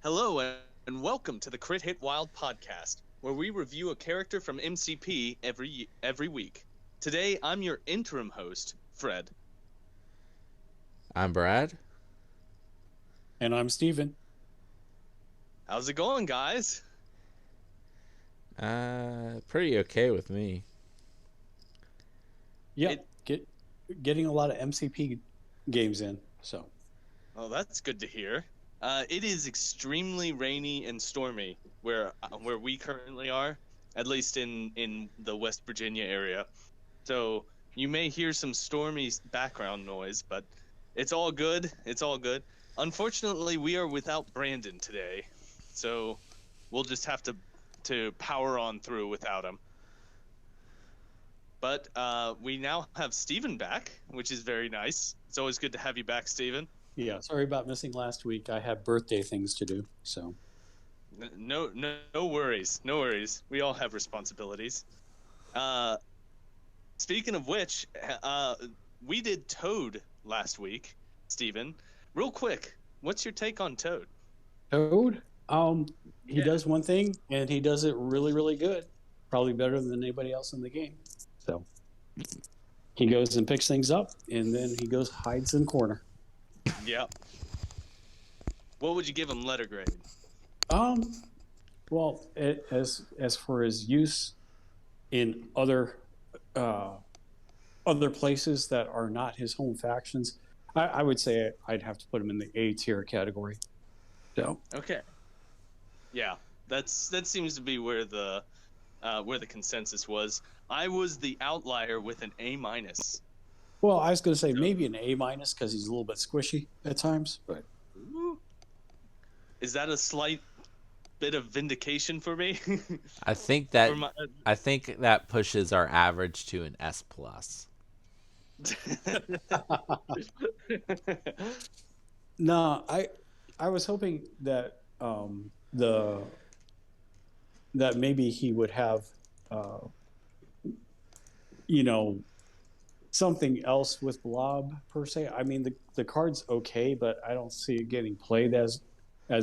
Hello and welcome to the Crit Hit Wild podcast, where we review a character from MCP every week. Today, I'm your interim host, Fred. I'm Brad. And I'm Steven. How's it going, guys? Pretty okay with me. Yep, getting a lot of MCP games in. So, Oh, that's good to hear. It is extremely rainy and stormy where we currently are, at least in the West Virginia area. So you may hear some stormy background noise, but it's all good. It's all good. Unfortunately, we are without Brandon today, so we'll just have to power on through without him. But we now have Steven back, which is very nice. It's always good to have you back, Steven. yeah, sorry about missing last week. I had birthday things to do. So, No worries. No worries. We all have responsibilities. Uh, Speaking of which, we did Toad last week, Steven. Real quick, what's your take on Toad? Toad, he Yeah. does one thing and he does it really, really good. Probably better than anybody else in the game. So, he goes and picks things up and then he goes hides in the corner. Yep. What would you give him letter grade? Um, well, as for his use in uh, other places that are not his home factions, I would say I'd have to put him in the A tier category. So, Okay. Yeah, that seems to be where the consensus was. I was the outlier with an A minus. well, I was going to say maybe an A minus because he's a little bit squishy at times, but Is that a slight bit of vindication for me? I think that For my, I think that pushes our average to an S plus. no, I was hoping that the that maybe he would have uh, you know something else with Blob per se. I mean, the card's okay, but I don't see it getting played as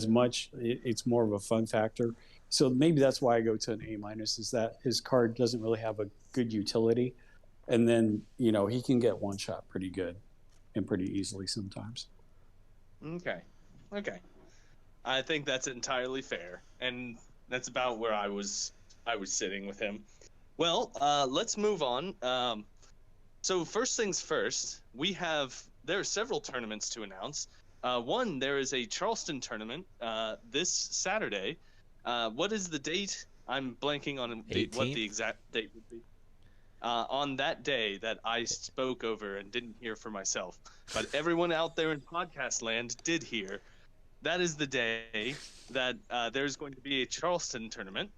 much. It's more of a fun factor. So maybe that's why I go to an A minus. Is that his card doesn't really have a good utility, and then he can get one shot pretty good and pretty easily sometimes. Okay. Okay. I think that's entirely fair, and that's about where I was sitting with him. Well, let's move on. So first things first, there are several tournaments to announce. One, there is a Charleston tournament this Saturday. What is the date? I'm blanking on what the 18th? exact date would be. On that day that I spoke over and didn't hear for myself, but everyone out there in podcast land did hear. That is the day that there's going to be a Charleston tournament.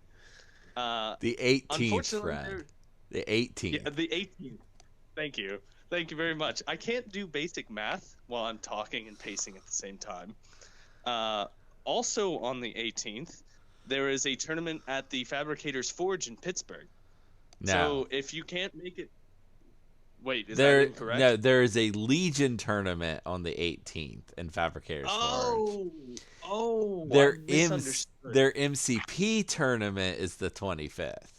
The 18th, Unfortunately, Fred. The yeah, 18th. the 18th. Thank you. Thank you very much. I can't do basic math while I'm talking and pacing at the same time. Uh, Also on the 18th, there is a tournament at the Fabricators Forge in Pittsburgh. No. So if you can't make it, wait, is that There incorrect? no, there is a Legion tournament on the 18th in Fabricators Forge. Oh, oh, I Their misunderstood. their MCP tournament is the 25th.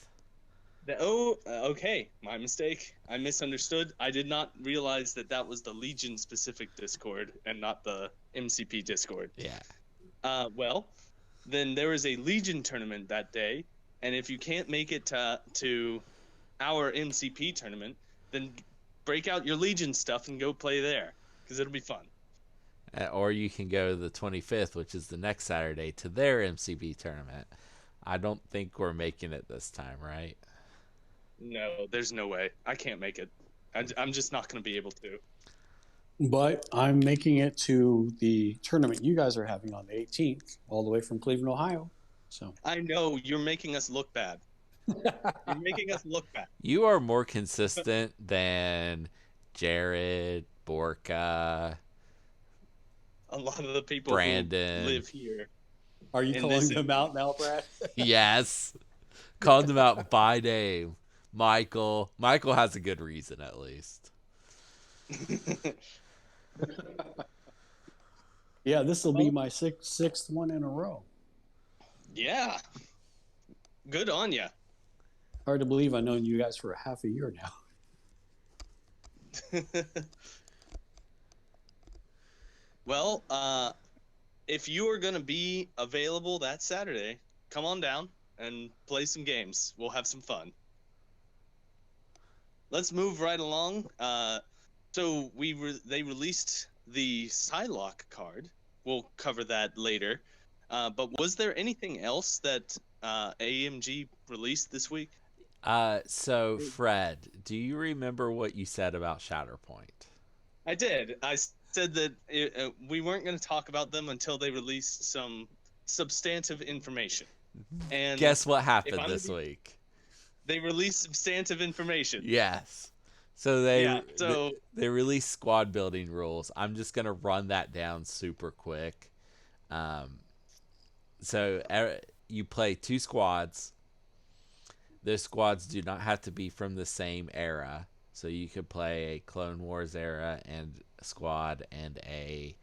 Okay, my mistake. I misunderstood. I did not realize that that was the Legion specific Discord and not the MCP Discord. Yeah. Well, then there is a Legion tournament that day, and if you can't make it to our MCP tournament, then break out your Legion stuff and go play there, because it'll be fun. Or you can go the 25th, which is the next Saturday, to their MCB tournament. I don't think we're making it this time, right? No, there's no way. I can't make it. I'm just not going to be able to. But I'm making it to the tournament you guys are having on the 18th, all the way from Cleveland, Ohio. So I know you're making us look bad. You're making us look bad. You are more consistent than Jared, Borka, A lot of the people who Brandon. live here are you in calling this them out now, Brad? Yes. Called them out by name. Michael. Michael has a good reason, at least. Yeah, this will be my sixth one in a row. Yeah. Good on ya. Hard to believe I've known you guys for half a year now. Well, if you are going to be available that Saturday, come on down and play some games. We'll have some fun. Let's move right along. So they released the Psylocke card. We'll cover that later. But was there anything else that AMG released this week? So Fred, do you remember what you said about Shatterpoint? I did. I said that we weren't going to talk about them until they released some substantive information. And guess what happened this week? They released substantive information. Yes. So they released squad building rules. I'm just gonna run that down super quick. So you play 2 squads. Those squads do not have to be from the same era. So you could play a Clone Wars era and squad and a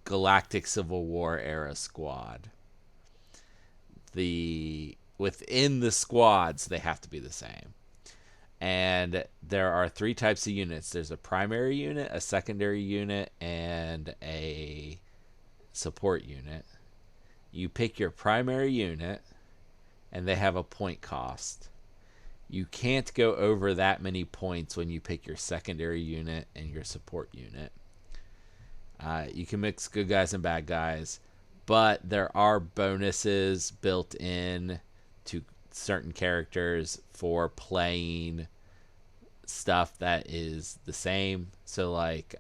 Galactic Civil War era squad. Within the squads, they have to be the same. And there are 3 types of units. There's a primary unit, a secondary unit, and a support unit. You pick your primary unit, and they have a point cost. You can't go over that many points when you pick your secondary unit and your support unit. You can mix good guys and bad guys, but there are bonuses built in to certain characters for playing stuff that is the same. So like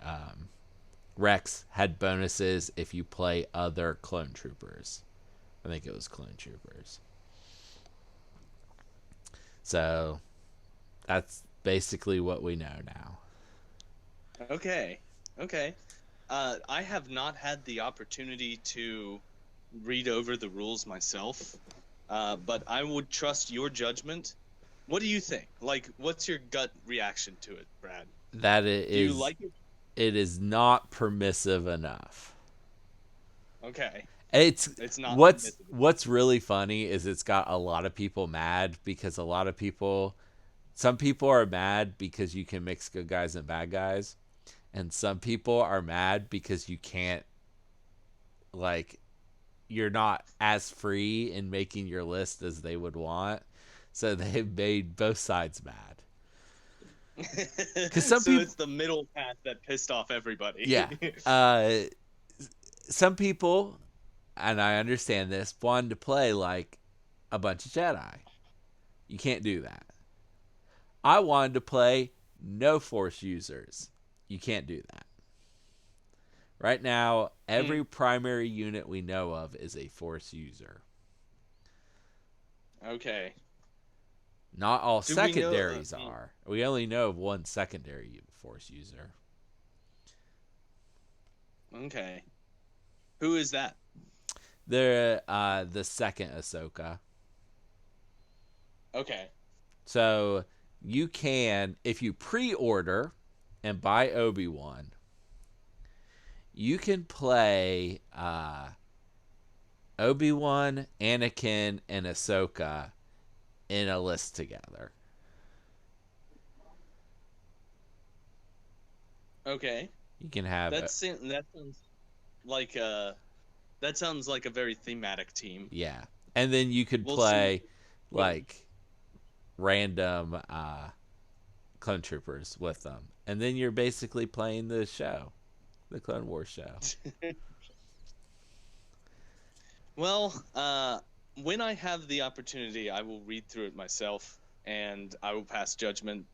Rex had bonuses if you play other clone troopers. I think it was clone troopers. So that's basically what we know now. Okay. I have not had the opportunity to read over the rules myself, but I would trust your judgment. What do you think? Like, what's your gut reaction to it, Brad? That it Do is. you like it? It is not permissive enough. Okay. It's not what's really funny is it's got a lot of people mad because some people are mad because you can mix good guys and bad guys, and some people are mad because you can't, like, you're not as free in making your list as they would want. So they've made both sides mad. So it's the middle path that pissed off everybody. Yeah. Some people, and I understand this, wanted to play like a bunch of Jedi. You can't do that. I wanted to play no Force users. You can't do that. Right now, every primary unit we know of is a Force user. Okay. Not all secondaries are. We only know of one secondary Force user. Okay. Who is that? They're the second Ahsoka. Okay. So you can, if you pre-order and buy Obi-Wan, you can play Obi-Wan, Anakin, and Ahsoka in a list together. Okay. You can have that sounds like a very thematic team. Yeah. And then you could play like random clone troopers with them. And then you're basically playing the show, the Clone Wars show. Well, when I have the opportunity, I will read through it myself and I will pass judgment.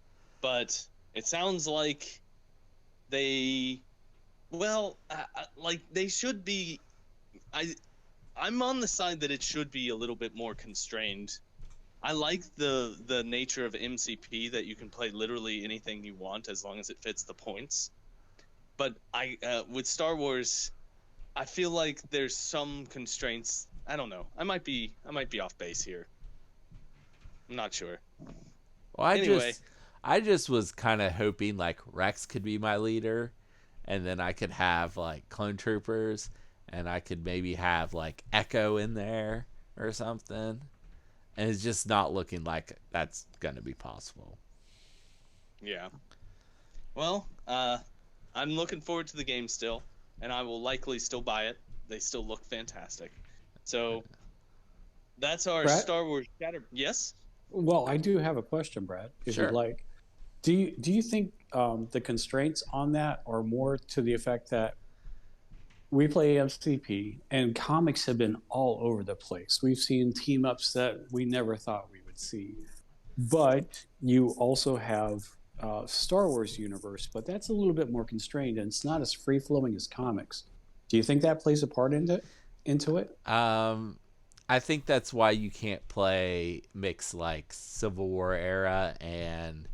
But it sounds like they should be. I'm on the side that it should be a little bit more constrained. I like the nature of MCP, that you can play literally anything you want as long as it fits the points. But with Star Wars, I feel like there's some constraints. I don't know. I might be off base here. I'm not sure. Well, I just was kind of hoping like Rex could be my leader, and then I could have like clone troopers, and I could maybe have like Echo in there or something. And it's just not looking like that's gonna be possible. Yeah. Well, I'm looking forward to the game still, and I will likely still buy it. They still look fantastic. So that's our Brad? Star Wars Shatter. Yes. Well, I do have a question, Brad, if you'd Sure. like. Do you think the constraints on that are more to the effect that we play MCP and comics have been all over the place? We've seen team ups that we never thought we would see, but you also have Star Wars universe, but that's a little bit more constrained and it's not as free flowing as comics. Do you think that plays a part into it? I think that's why you can't play mix like Civil War era and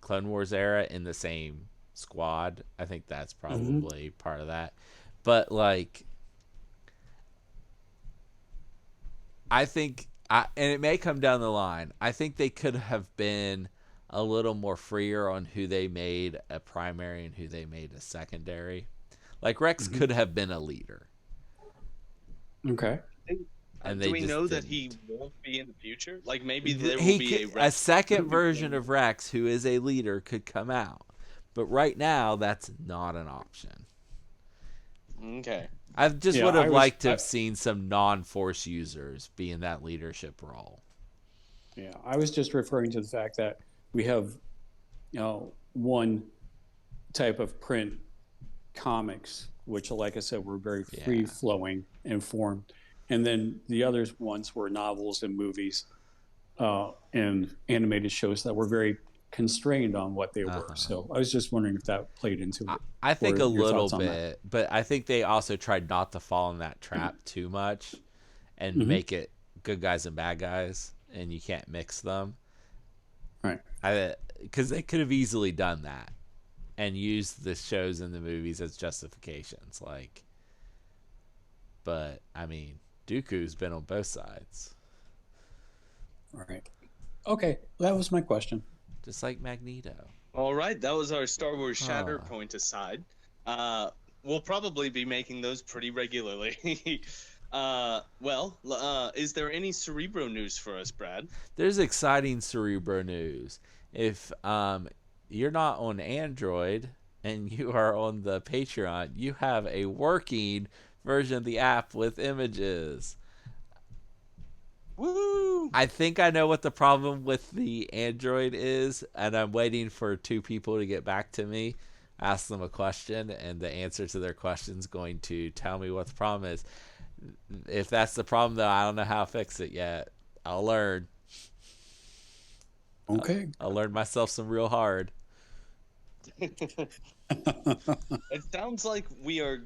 Clone Wars era in the same squad. I think that's probably part of that. But like, I think, and it may come down the line. I think they could have been a little more freer on who they made a primary and who they made a secondary. Like Rex could have been a leader, Okay. and Do they we just know that didn't. he won't be in the future? Like maybe there will He be a a second version of Rex who is a leader could come out, but right now that's not an option. Okay. I just Yeah, would have I was. liked to have seen some non-force users be in that leadership role. Yeah, I was just referring to the fact that we have, one type of print comics, which, like I said, were very free flowing and formed, and then the other ones were novels and movies, and animated shows that were very constrained on what they were. So I was just wondering if that played into it. I think Or a your little thoughts on that? bit, but I think they also tried not to fall in that trap too much and Mm-hmm. make it good guys and bad guys, and you can't mix them. Right. Because they could have easily done that and used the shows and the movies as justifications, like. But I mean, Dooku's been on both sides, All right. Okay, that was my question. just like Magneto. All right, that was our Star Wars Shatterpoint aside. We'll probably be making those pretty regularly. Is there any Cerebro news for us, Brad? There's exciting Cerebro news. If you're not on Android and you are on the Patreon, you have a working version of the app with images. Woo! I think I know what the problem with the Android is, and I'm waiting for two people to get back to me. Ask them a question, and the answer to their question is going to tell me what the problem is. If that's the problem, though, I don't know how to fix it yet. I'll learn. Okay. I'll learn myself some real hard. It sounds like we are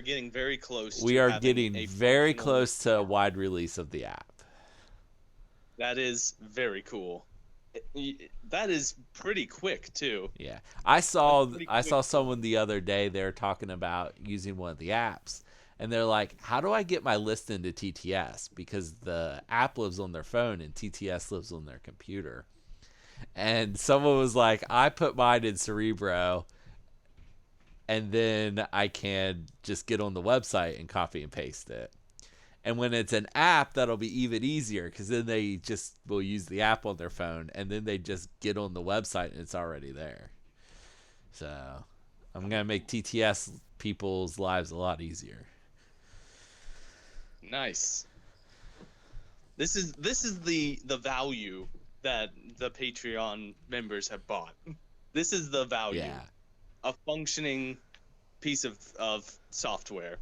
getting very close. We to are having getting a very functional- close to a wide release of the app. That is very cool. That is pretty quick too. Yeah, I saw pretty someone the other day. They're talking about using one of the apps, and they're like, "How do I get my list into TTS?" Because the app lives on their phone and TTS lives on their computer. And someone was like, "I put mine in Cerebro, and then I can just get on the website and copy and paste it." And when it's an app, that'll be even easier because then they just will use the app on their phone and then they just get on the website and it's already there. So I'm going to make TTS people's lives a lot easier. Nice. This is the value that the Patreon members have bought. This is the value. Yeah. A functioning piece of software.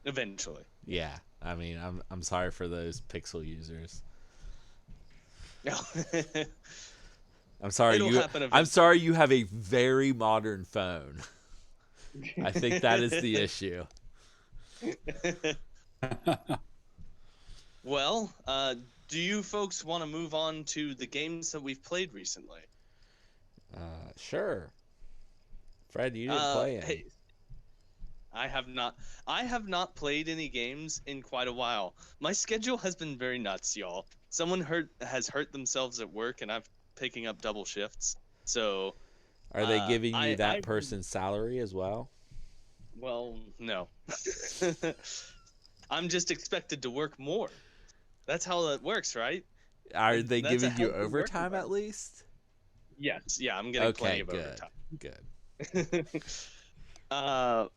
Eventually. Yeah. I mean, I'm sorry for those Pixel users. No. I'm sorry It'll happen eventually. I'm sorry you have a very modern phone. I think that is the issue. Well, do you folks want to move on to the games that we've played recently? Sure. Fred, you didn't play any. Hey, I have not played any games in quite a while. My schedule has been very nuts, y'all. Someone has hurt themselves at work, and I'm picking up double shifts. So Are they giving you I that person's salary as well? well, no. I'm just expected to work more. That's how that works, right? Are they That's a giving you healthy work overtime at environment. least? Yes, yeah, I'm getting plenty Okay, of good. overtime. Good. uh,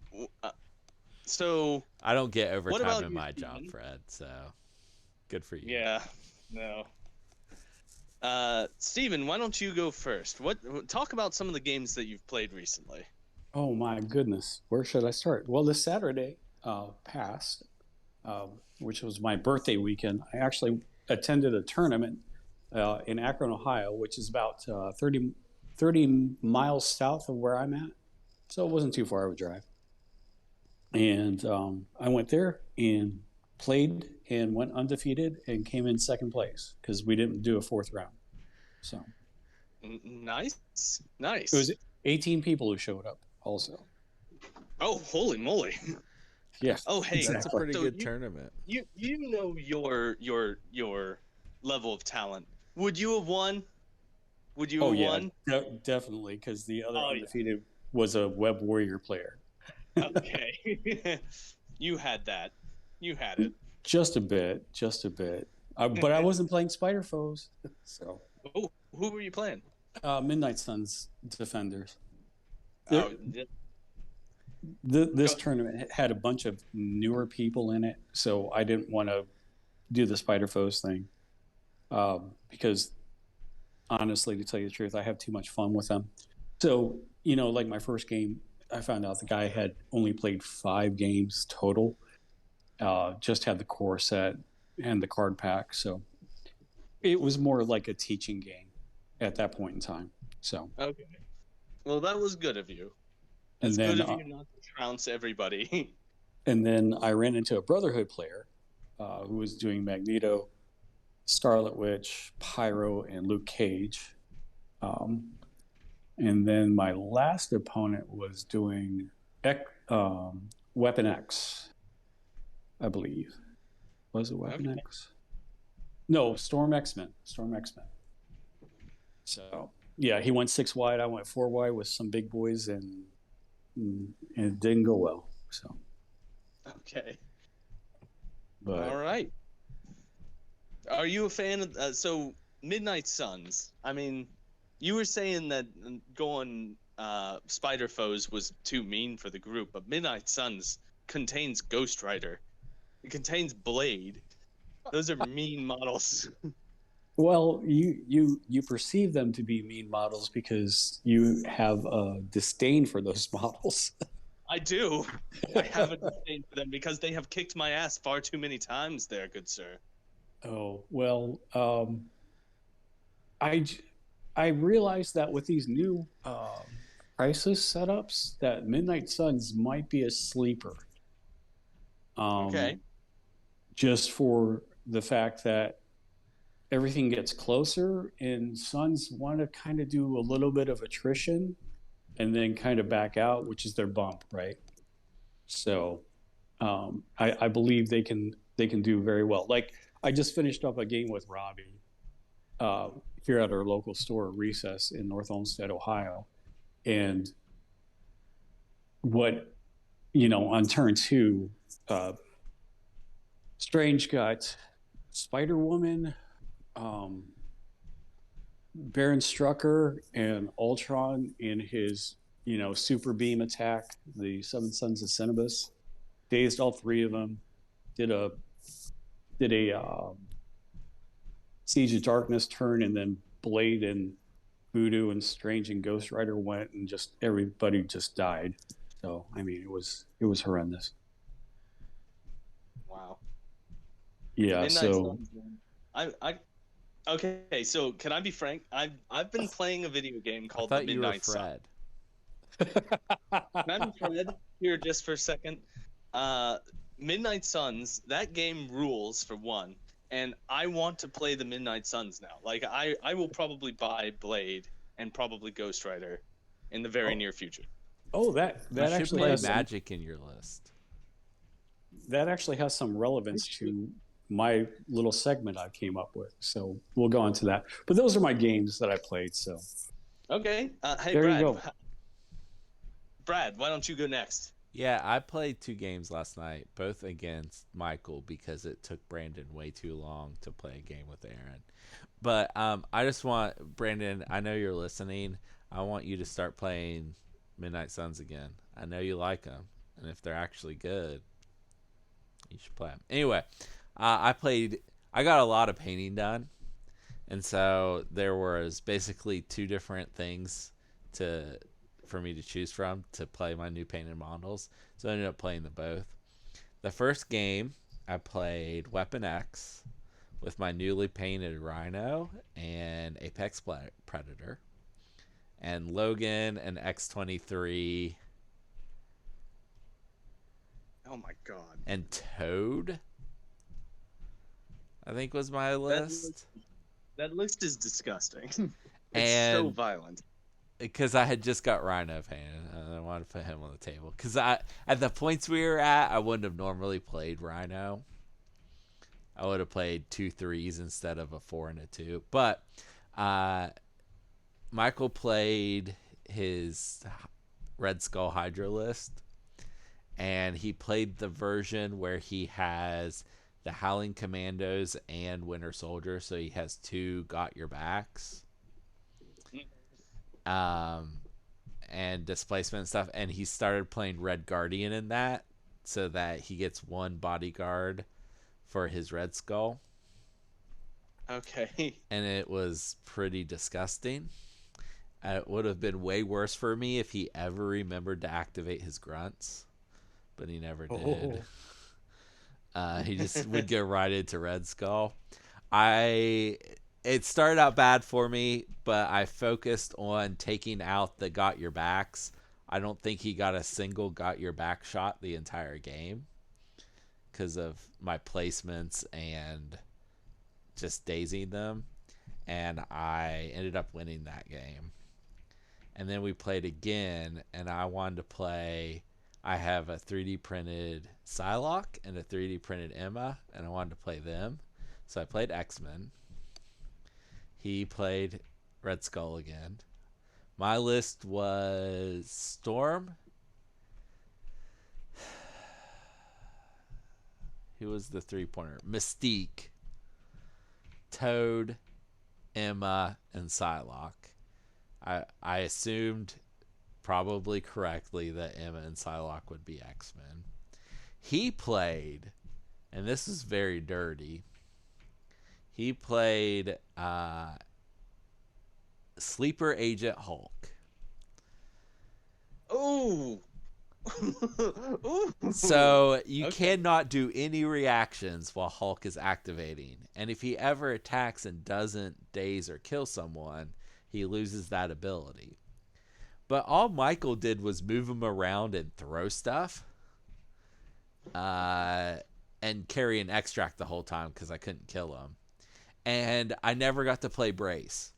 so I don't get what overtime about in you, my job, Steven? Fred, so good for you. Yeah, no. Steven, why don't you go first? Talk about some of the games that you've played recently. Oh my goodness, where should I start? Well, this Saturday passed, which was my birthday weekend. I actually attended a tournament in Akron, Ohio, which is about 30 miles south of where I'm at. So it wasn't too far of a drive. And I went there and played and went undefeated and came in second place because we didn't do a fourth round. So Nice, it was nice. 18 people who showed up also. Oh, holy moly! Yeah, Oh, hey, That's a exactly. pretty so good tournament. you know your level of talent. Would you have won? Would you Oh have yeah, won? definitely, because the other Oh undefeated was a Web Warrior player. yeah. Okay. You had that. You had it. Just a bit, just a bit. But I wasn't playing Spider Foes, so Oh, who were you playing? Midnight Suns Defenders. Oh, This go. tournament had a bunch of newer people in it, so I didn't want to do the Spider Foes thing because honestly, to tell you the truth, I have too much fun with them. So, like my first game, I found out the guy had only played 5 games total, just had the core set and the card pack. So it was more like a teaching game at that point in time. So, Okay. Well, that was good of you. and That's good then, of you not to trounce everybody. and then I ran into a Brotherhood player who was doing Magneto, Scarlet Witch, Pyro, and Luke Cage. And then my last opponent was doing Weapon X, I believe. Was it Weapon Okay. X? No, Storm X-Men. Storm X-Men. So yeah, he went 6 wide. I went 4 wide with some big boys, and it didn't go well. So, Okay. but All right. Are you a fan of so Midnight Suns? I mean, you were saying that going Spider Foes was too mean for the group, but Midnight Suns contains Ghost Rider. It contains Blade. Those are mean models. well, you perceive them to be mean models because you have a disdain for those models. I do. I have a disdain for them because they have kicked my ass far too many times there, good sir. Oh well, I I realized that with these new crisis setups, that Midnight Suns might be a sleeper. Okay. Just for the fact that everything gets closer, and Suns want to kind of do a little bit of attrition and then kind of back out, which is their bump, right? So I believe they can do very well. Like I just finished up a game with Robbie uh, here at our local store, Recess in North Olmsted, Ohio, and what on turn 2, Strange got Spider Woman, um, Baron Strucker, and Ultron in his super beam attack, the Seven Sons of Cenobus. Dazed all 3 of them. Did a Siege of Darkness turn, and then Blade and Voodoo and Strange and Ghost Rider went, and just everybody just died. So I mean, it was horrendous. Wow. Yeah. Midnight So Suns. Man. I okay. So can I be frank? I've been playing a video game I called The thought you were Midnight Sun. Fred. Can I be Fred here just for a second? Midnight Suns. That game rules for one, and I want to play the Midnight Suns now. Like I will probably buy Blade and probably Ghost Rider in the very oh, near future. oh, that You that should actually play has some Magic in your list. that actually has some relevance to my little segment I came up with. So we'll go on to that. But those are my games that I played. So Okay. Hey, There you Brad. go. Brad, why don't you go next? Yeah, I played 2 games last night, both against Michael because it took Brandon way too long to play a game with Aaron. But I just want Brandon. I know you're listening. I want you to start playing Midnight Suns again. I know you like them, and if they're actually good, you should play them. Anyway, I played. I got a lot of painting done, and so there was basically 2 different things to for me to choose from to play my new painted models. So I ended up playing them both. The first game I played Weapon X with my newly painted Rhino and Apex Predator, and Logan and X-23 Oh my God. and Toad, I think was my That list. that list is disgusting. It's so And violent. because I had just got Rhino painted, and I wanted to put him on the table. Because at the points we were at, I wouldn't have normally played Rhino. I would have played 2 3s instead of a 4 and a 2. But uh, Michael played his Red Skull Hydra list, and he played the version where he has the Howling Commandos and Winter Soldier, so he has 2 Got Your Backs. Um, and displacement and stuff, and he started playing Red Guardian in that so that he gets 1 bodyguard for his Red Skull. Okay. And it was pretty disgusting. It would have been way worse for me if he ever remembered to activate his grunts, but he never did. He just would go right into Red Skull. It started out bad for me, but I focused on taking out the Got Your Backs. I don't think he got a single Got Your Back shot the entire game because of my placements and just dazing them. And I ended up winning that game. And then we played again, and I wanted to play. I have a 3D printed Psylocke and a 3D printed Emma, and I wanted to play them. So I played X-Men. He played Red Skull again. My list was Storm. Who was the 3-pointer? Mystique, Toad, Emma, and Psylocke. I assumed probably correctly that Emma and Psylocke would be X-Men. He played, and this is very dirty, he played Sleeper Agent Hulk. Ooh. Ooh. So you Okay. cannot do any reactions while Hulk is activating. And if he ever attacks and doesn't daze or kill someone, he loses that ability. But all Michael did was move him around and throw stuff. And carry an extract the whole time because I couldn't kill him. And I never got to play Brace.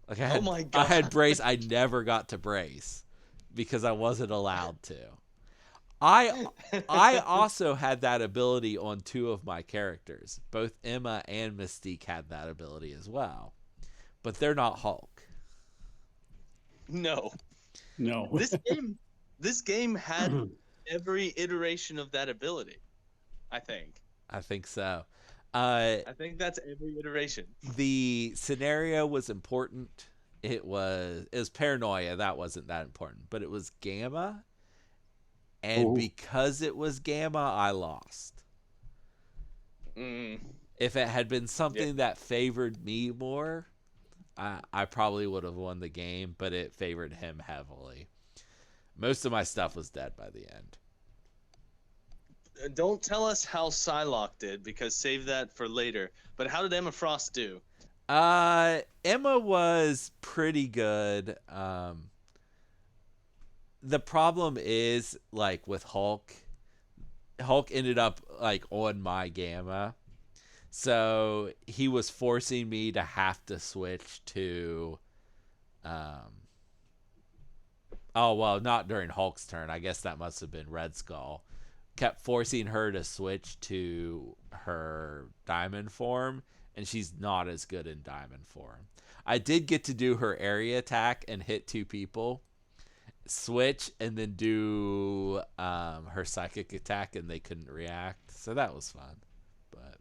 Like Oh my I God. had Brace, I never got to Brace because I wasn't allowed to. I also had that ability on 2 of my characters. Both Emma and Mystique had that ability as well. But they're not Hulk. No. No. This game had every iteration of that ability, I think. I think so. I think that's every iteration. The scenario was important. It was paranoia. That wasn't that important, but it was Gamma, and Ooh. because it was Gamma, I lost. Mm, If it had been yeah. something that favored me more, I probably would have won the game, but it favored him heavily. Most of my stuff was dead by the end. Don't tell us how Psylocke did, because save that for later. But how did Emma Frost do? Emma was pretty good. The problem is like with Hulk ended up like on my Gamma. So he was forcing me to have to switch to oh well, not during Hulk's turn. I guess that must have been Red Skull. Kept forcing her to switch to her diamond form, and she's not as good in diamond form. I did get to do her area attack and hit 2 people, switch, and then do her psychic attack, and they couldn't react. So that was fun. But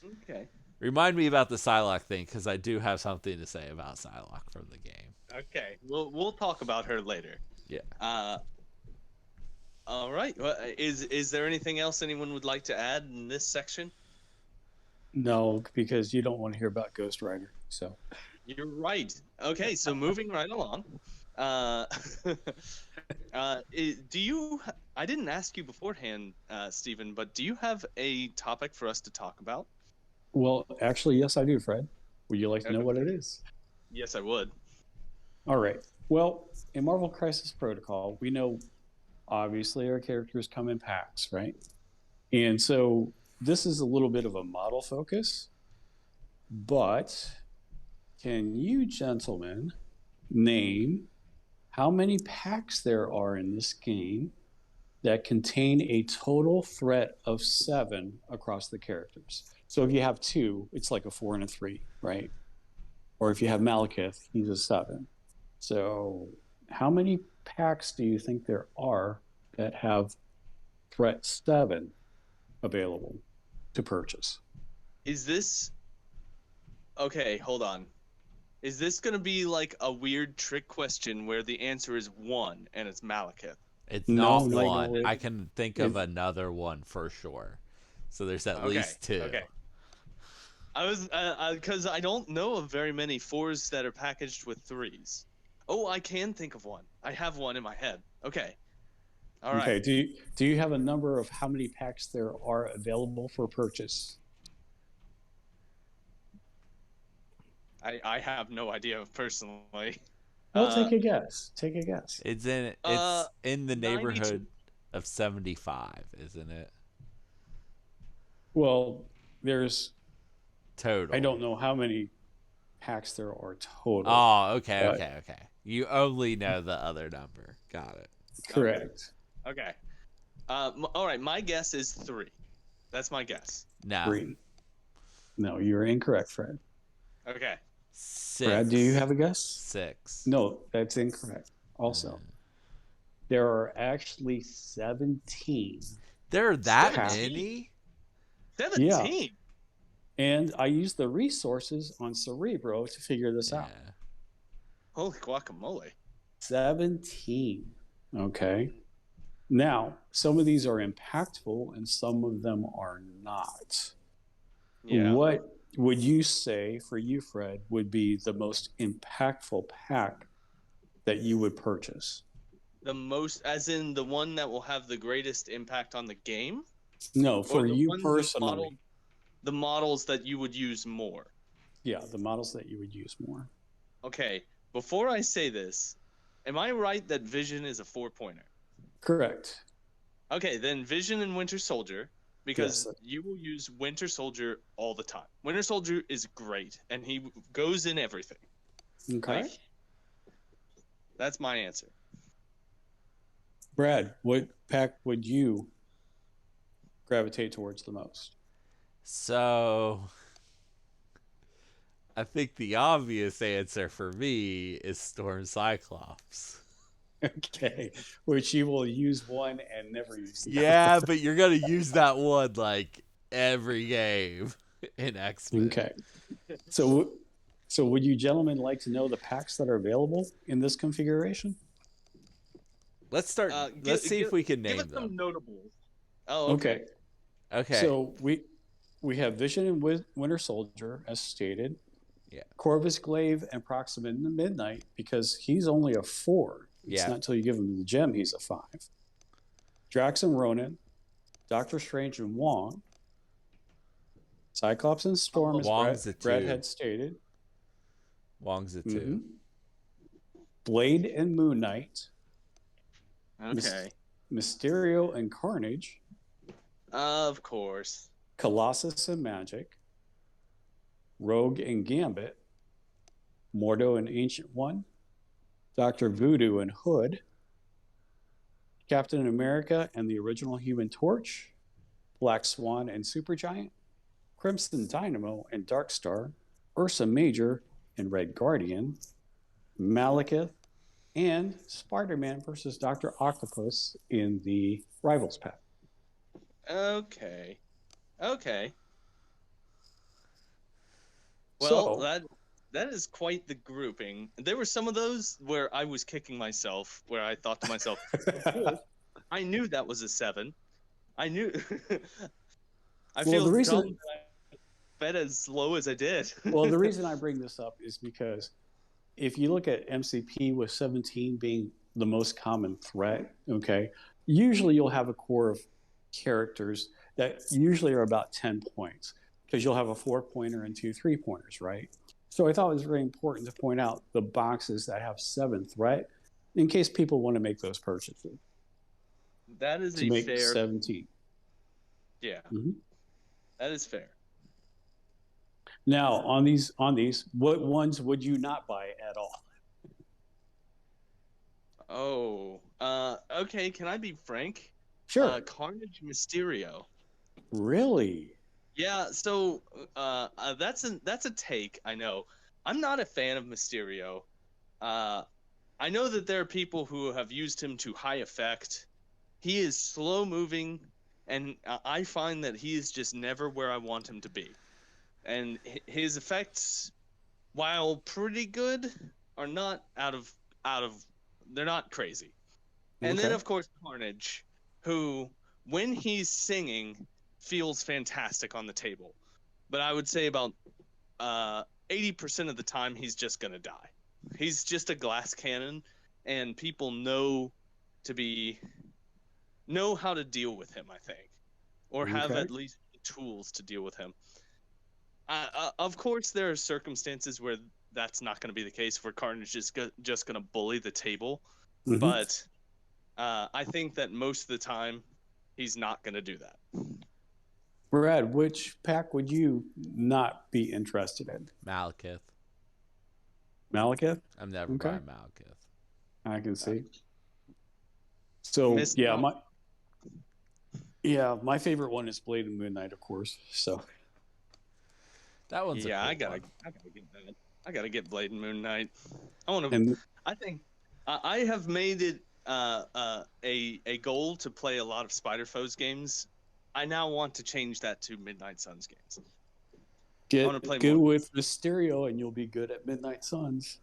Okay. remind me about the Psylocke thing, because I do have something to say about Psylocke from the game. Okay. We'll talk about her later. Yeah. All right. Well, is there anything else anyone would like to add in this section? No, because you don't want to hear about Ghost Rider. So You're right. Okay, so moving right along. Do you? I didn't ask you beforehand, Stephen, but do you have a topic for us to talk about? well, actually, yes, I do, Fred. Would you like to know what it is? Yes, I would. All right. Well, in Marvel Crisis Protocol, we know obviously our characters come in packs, right? And so this is a little bit of a model focus, but can you gentlemen name how many packs there are in this game that contain a total threat of 7 across the characters? So if you have 2, it's like a 4 and a 3, right? Or if you have Malekith, he's a 7. So how many packs do you think there are that have threat 7 available to purchase? Is this okay? Hold on. Is this gonna be like a weird trick question where the answer is 1 and it's Malekith? It's No, not like, one. no, I can think of another one for sure. So there's at least 2. Okay. I was because I don't know of very many 4s that are packaged with 3s. Oh, I can think of one. I have one in my head. Okay. All right. Okay. Do you have a number of how many packs there are available for purchase? I have no idea personally. Well, take a guess. Take a guess. It's in the 92. neighborhood of 75, isn't it? Well, there's Total. I don't know how many packs there are total. Oh, okay. You only know the other number. Got it. Correct. Okay. All right. My guess is 3. That's my guess. No. 3. No, you're incorrect, Fred. Okay. 6. Brad, do you have a guess? 6. No, that's incorrect. Also, there are actually 17. There are that 17? many? 17. Yeah. And I used the resources on Cerebro to figure this out. Holy guacamole. 17. Okay. Now, some of these are impactful and some of them are not. Yeah. What would you say for you, Fred, would be the most impactful pack that you would purchase? The most, as in the one that will have the greatest impact on the game? No, for you ones personally. The models that you would use more. Yeah, the models that you would use more. Okay, before I say this, am I right that Vision is a 4-pointer? Correct. Okay, then Vision and Winter Soldier, because Yes. you will use Winter Soldier all the time. Winter Soldier is great, and he goes in everything. Okay. Like, that's my answer. Brad, what pack would you gravitate towards the most? So, I think the obvious answer for me is Storm Cyclops. Okay, which you will use one and never use the Yeah, other. but you're going to use that one like every game in X-Men. Okay. So would you gentlemen like to know the packs that are available in this configuration? Let's start. Let's see if we can name give us them. some notables. Oh, okay. Okay. So we have Vision and Winter Soldier, as stated. Yeah. Corvus Glaive and Proxima Midnight, because he's only a 4. It's not until you give him the gem he's a 5. Drax and Ronan, Doctor Strange and Wong, Cyclops and Storm, Wong's as a Brad 2. had stated. Wong's a 2. Mhm. Blade and Moon Knight. Okay. Mysterio and Carnage. Of course. Colossus and Magic. Rogue and Gambit. Mordo and Ancient One. Dr. Voodoo and Hood. Captain America and the original Human Torch. Black Swan and Supergiant. Crimson Dynamo and Dark Star, Ursa Major and Red Guardian, Malekith, and Spider-Man versus Dr. Octopus in the Rivals pack. Okay. Okay. Well, So, that is quite the grouping. There were some of those where I was kicking myself, where I thought to myself, of course, I knew that was a 7. I knew. I well, feel the dumb reason that I bet as low as I did. well, the reason I bring this up is because if you look at MCP with 17 being the most common threat, okay, usually you'll have a core of characters that usually are about 10 points because you'll have a 4-pointer and 2 3-pointers, right? So I thought it was very important to point out the boxes that have 7 threat in case people want to make those purchases That is to a make fair. 17. Yeah, Mm-hmm. that is fair. Now, on these, what ones would you not buy at all? Oh, okay. Can I be frank? Sure. Carnage Mysterio. Really? Yeah. So, that's a take. I know. I'm not a fan of Mysterio. Uh, I know that there are people who have used him to high effect. He is slow moving, and I find that he is just never where I want him to be. And his effects, while pretty good, are not out of they're not crazy. And then Okay. of course Carnage, who when he's singing feels fantastic on the table. But I would say about 80% of the time he's just gonna die. He's just a glass cannon, and people to be know how to deal with him, I think, or have Okay. at least the tools to deal with him. Of course, there are circumstances where that's not going to be the case, where Carnage is just going to bully the table. Mm-hmm. But I think that most of the time, he's not going to do that. Brad, which pack would you not be interested in? Malekith. Malekith? I'm never Okay. buying Malekith. I can see. So Miss yeah, Mal- my favorite one is Blade and Moon Knight, of course. So That one's yeah, a cool one. I gotta get that. I gotta get Blade and Moon Knight. I want to. and I think I have made it a goal to play a lot of Spider Foes games. I now want to change that to Midnight Suns games. I want to play go more. with Mysterio, and you'll be good at Midnight Suns.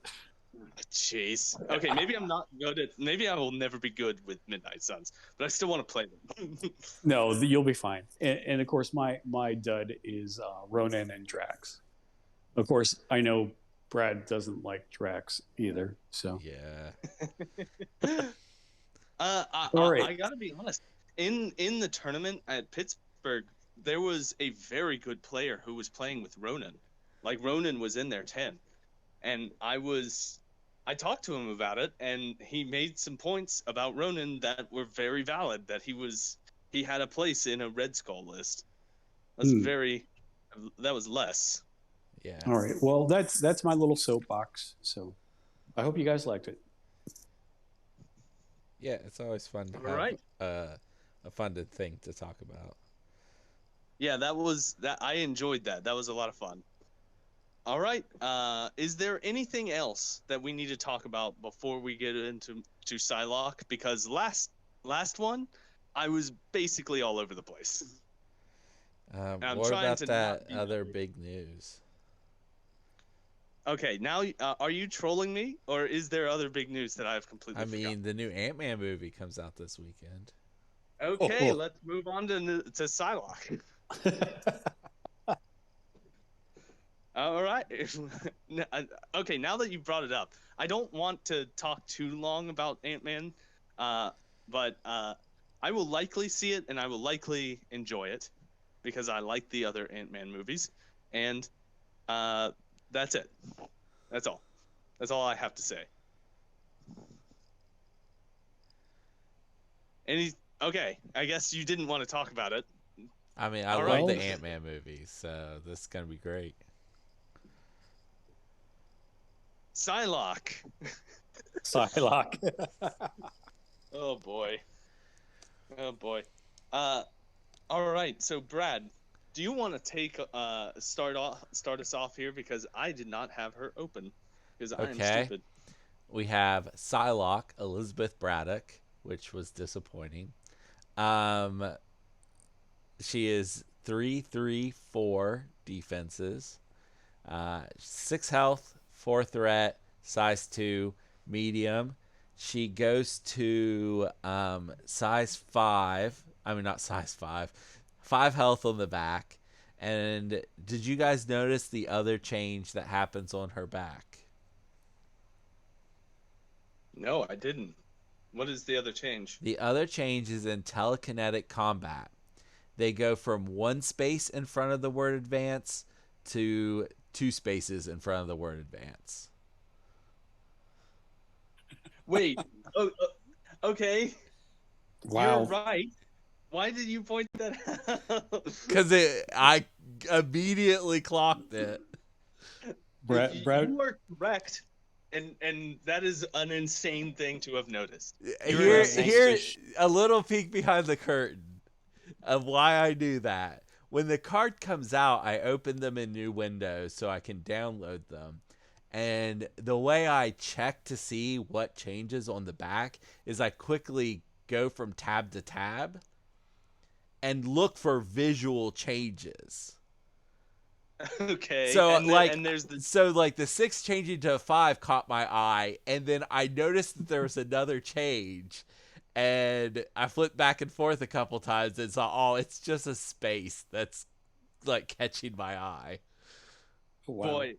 Jeez. Okay, maybe I'm not good at. Maybe I will never be good with Midnight Suns, but I still want to play them. No, you'll be fine. And of course, my dud is Ronan and Drax. Of course, I know Brad doesn't like Drax either. So Yeah. All right. I gotta be honest. In the tournament at Pittsburgh, there was a very good player who was playing with Ronan. Like Ronan was in their 10, and I talked to him about it, and he made some points about Ronan that were very valid. That he had a place in a Red Skull list. That was less. Yeah. All right. Well, that's my little soapbox. So I hope you guys liked it. Yeah, it's always fun to All have right. a funded thing to talk about. Yeah, that. I enjoyed that. That was a lot of fun. All right. Is there anything else that we need to talk about before we get into Psylocke? Because last one, I was basically all over the place. I'm What trying about to that not be other weird. big news? Okay, now are you trolling me, or is there other big news that I've completely I mean, forgotten? the new Ant-Man movie comes out this weekend. Okay, let's move on to Psylocke. All right. Okay, now that you brought it up, I don't want to talk too long about Ant-Man, but I will likely see it and I will likely enjoy it because I like the other Ant-Man movies, and that's it. That's all. That's all I have to say. Okay, I guess you didn't want to talk about it. I mean, I All love right. the Ant-Man movies, so this is gonna be great. Psylocke. Psylocke. Oh boy. Oh boy. All right. So Brad, do you want to start us off here, because I did not have her open because I am Okay. stupid. We have Psylocke, Elizabeth Braddock, which was disappointing. Um, she is 3-3-4 defenses, 6 health, 4 threat, size 2, medium. She goes to size 5. I mean, not size 5. 5 health on the back. And did you guys notice the other change that happens on her back? No, I didn't. What is the other change? The other change is in telekinetic combat. They go from one space in front of the word advance to 2 spaces in front of the word advance. Wait. Oh, okay. Wow. You're right. Why did you point that out? Because I immediately clocked it. Brad, You are correct, and that is an insane thing to have noticed. You're an Here, Brad insane. wants here, to a little peek behind the curtain of why I do that. When the card comes out, I open them in new windows so I can download them. And the way I check to see what changes on the back is I quickly go from tab to tab and look for visual changes. Okay, So and there's the the 6 changing to a 5 caught my eye, and then I noticed that there was another change, and I flipped back and forth a couple times and saw, oh, it's just a space that's like catching my eye. wow. boy.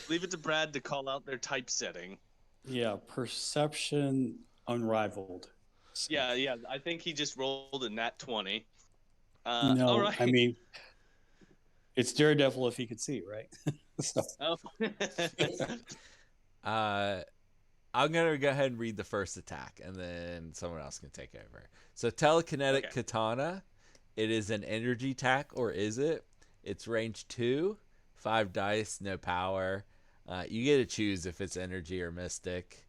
Leave it to Brad to call out their typesetting. Yeah, perception unrivaled. So, Yeah. I think he just rolled a nat 20. no, All right. I mean, it's Daredevil if he could see, right? So, Oh. I'm going to go ahead and read the first attack, and then someone else can take over. So telekinetic Okay. katana, it is an energy attack, or is it? It's range 2, 5 dice, no power. You get to choose if it's energy or mystic.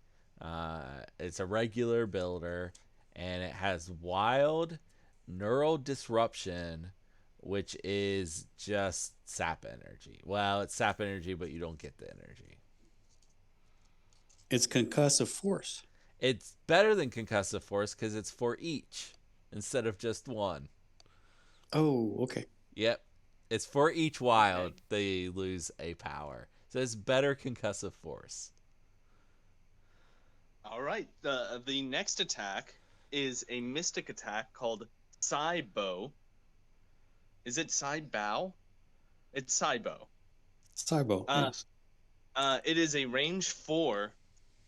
It's a regular builder, and it has wild neural disruption, which is just sap energy. Well, it's sap energy, but you don't get the energy. it's concussive force. It's better than concussive force because it's for each instead of just one. Oh, okay. Yep. It's for each wild they lose a power. So it's better concussive force. All right. The next attack is a mystic attack called Psybo. Is it Psybow? It's Psybo. Cybo, yes. It is a range 4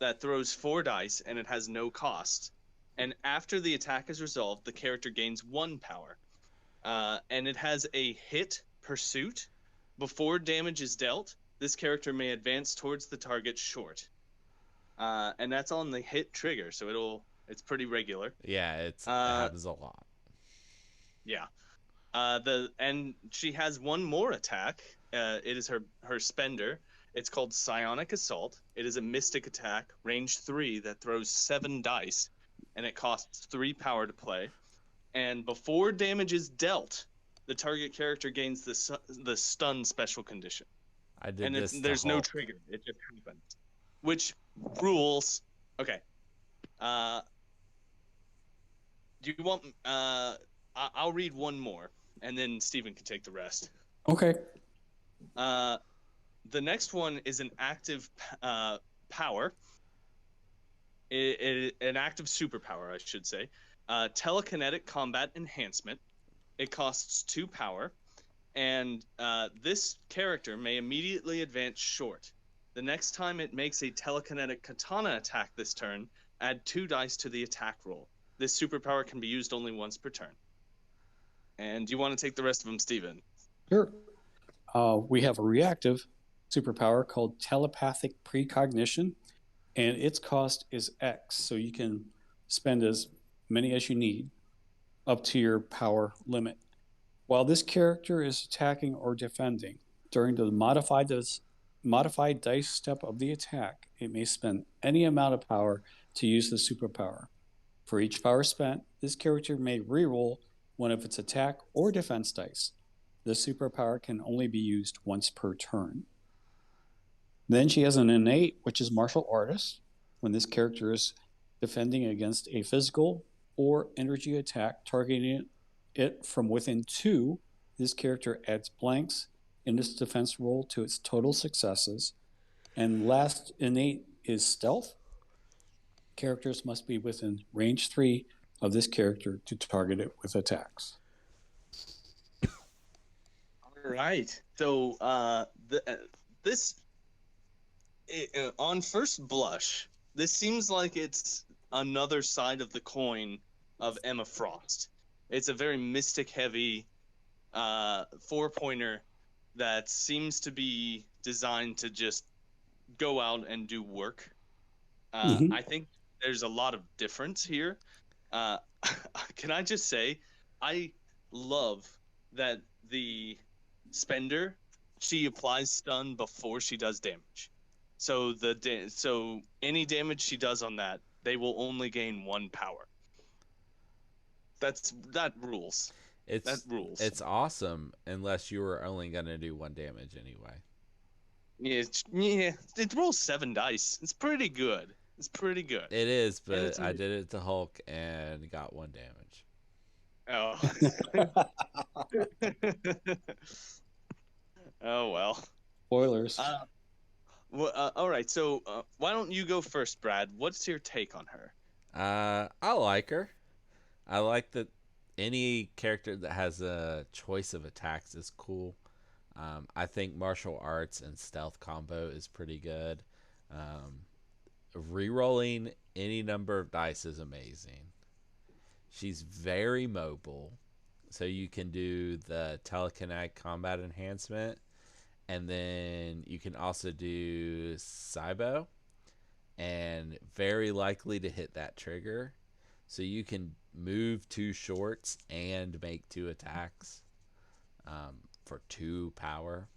that throws 4 dice, and it has no cost. And after the attack is resolved, the character gains 1 power. And it has a hit pursuit. Before damage is dealt, this character may advance towards the target short. And that's on the hit trigger, so it's pretty regular. Yeah, it happens a lot. Yeah. And she has one more attack. It is her spender. It's called Psionic Assault. It is a mystic attack, range 3, that throws 7 dice, and it costs 3 power to play. And before damage is dealt, the target character gains the stun special condition. I did And this. there's no trigger. It just happens. Which rules. Okay. Do you want? I'll read one more, and then Steven can take the rest. Okay. The next one is an active power. An active superpower, I should say. Telekinetic combat enhancement. It costs 2 power, and this character may immediately advance short. The next time it makes a telekinetic katana attack this turn, add 2 dice to the attack roll. This superpower can be used only once per turn. And do you want to take the rest of them, Steven? Sure. We have a reactive superpower called telepathic precognition, and its cost is X. So you can spend as many as you need up to your power limit. While this character is attacking or defending, during the modified dice step of the attack, it may spend any amount of power to use the superpower. For each power spent, this character may reroll one of its attack or defense dice. This superpower can only be used once per turn. Then she has an innate, which is martial artist. When this character is defending against a physical or energy attack targeting it from within 2, this character adds blanks in its defense roll to its total successes. And last innate is stealth. Characters must be within range 3 of this character to target it with attacks. All right. So this on first blush, this seems like it's another side of the coin of Emma Frost. It's a very mystic heavy 4-pointer that seems to be designed to just go out and do work. I think there's a lot of difference here. Can I just say, I love that the spender, she applies stun before she does damage. So so any damage she does on that, they will only gain 1 power. That rules. That rules. It's awesome unless you were only gonna do 1 damage anyway. Yeah. It rolls 7 dice. It's pretty good. It's pretty good. It is, but I did it to Hulk and got 1 damage. Oh. Oh well. Spoilers. All right. So why don't you go first, Brad? What's your take on her? I like her. I like that any character that has a choice of attacks is cool. I think martial arts and stealth combo is pretty good. Rerolling any number of dice is amazing. She's very mobile, so you can do the telekinetic combat enhancement, and then you can also do Cybo, and very likely to hit that trigger. So you can move 2 shorts and make 2 attacks for 2 power.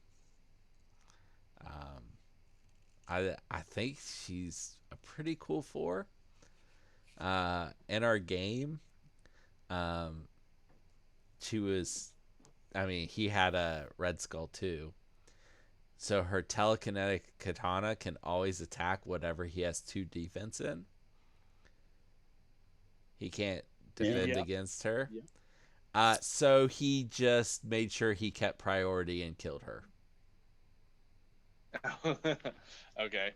I think she's a pretty cool 4. In our game, she was, he had a Red Skull too. So her telekinetic katana can always attack whatever he has 2 defense in. He can't defend against her. Yeah. So he just made sure he kept priority and killed her. Okay.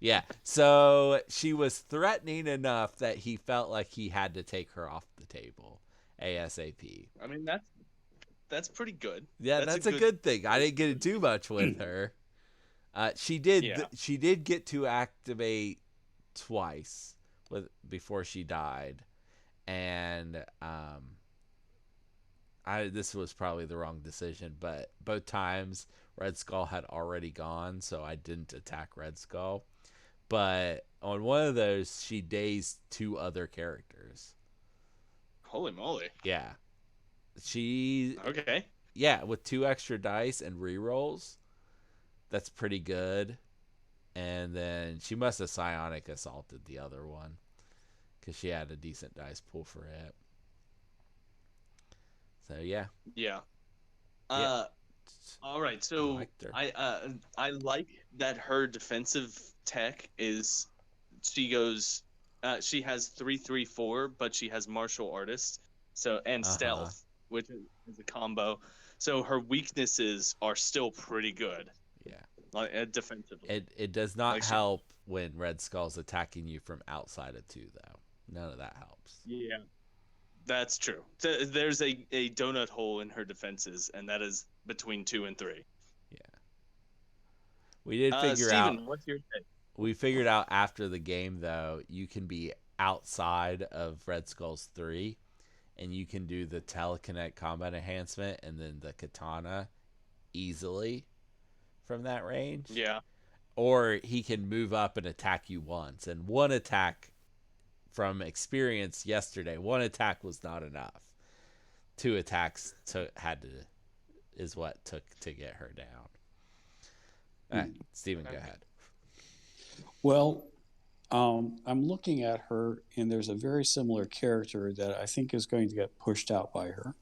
Yeah. So she was threatening enough that he felt like he had to take her off the table ASAP. I mean, that's pretty good. Yeah, that's a good thing. I didn't get it too much with her. She did get to activate twice before she died, and this was probably the wrong decision, but both times Red Skull had already gone, so I didn't attack Red Skull. But on one of those, she dazed 2 other characters. Holy moly! Yeah, okay. Yeah, with 2 extra dice and rerolls, that's pretty good. And then she must have psionic assaulted the other one because she had a decent dice pool for it. So yeah. Yeah. All right. So I like that her defensive tech is she goes she has 3-3-4, but she has martial artist and stealth, which is a combo. So her weaknesses are still pretty good. Yeah. Defensively. It does not help when Red Skull's attacking you from outside of 2 though. None of that helps. Yeah. That's true. There's a donut hole in her defenses, and that is between 2 and 3. Yeah. We did figure Steven, out. What's your take? We figured out after the game, though, you can be outside of Red Skull's 3, and you can do the telekinetic combat enhancement and then the katana easily from that range. Yeah. Or he can move up and attack you once, and 1 attack. From experience yesterday, 1 attack was not enough. 2 attacks is what took to get her down. All right, Steven, go ahead. Well, I'm looking at her, and there's a very similar character that I think is going to get pushed out by her.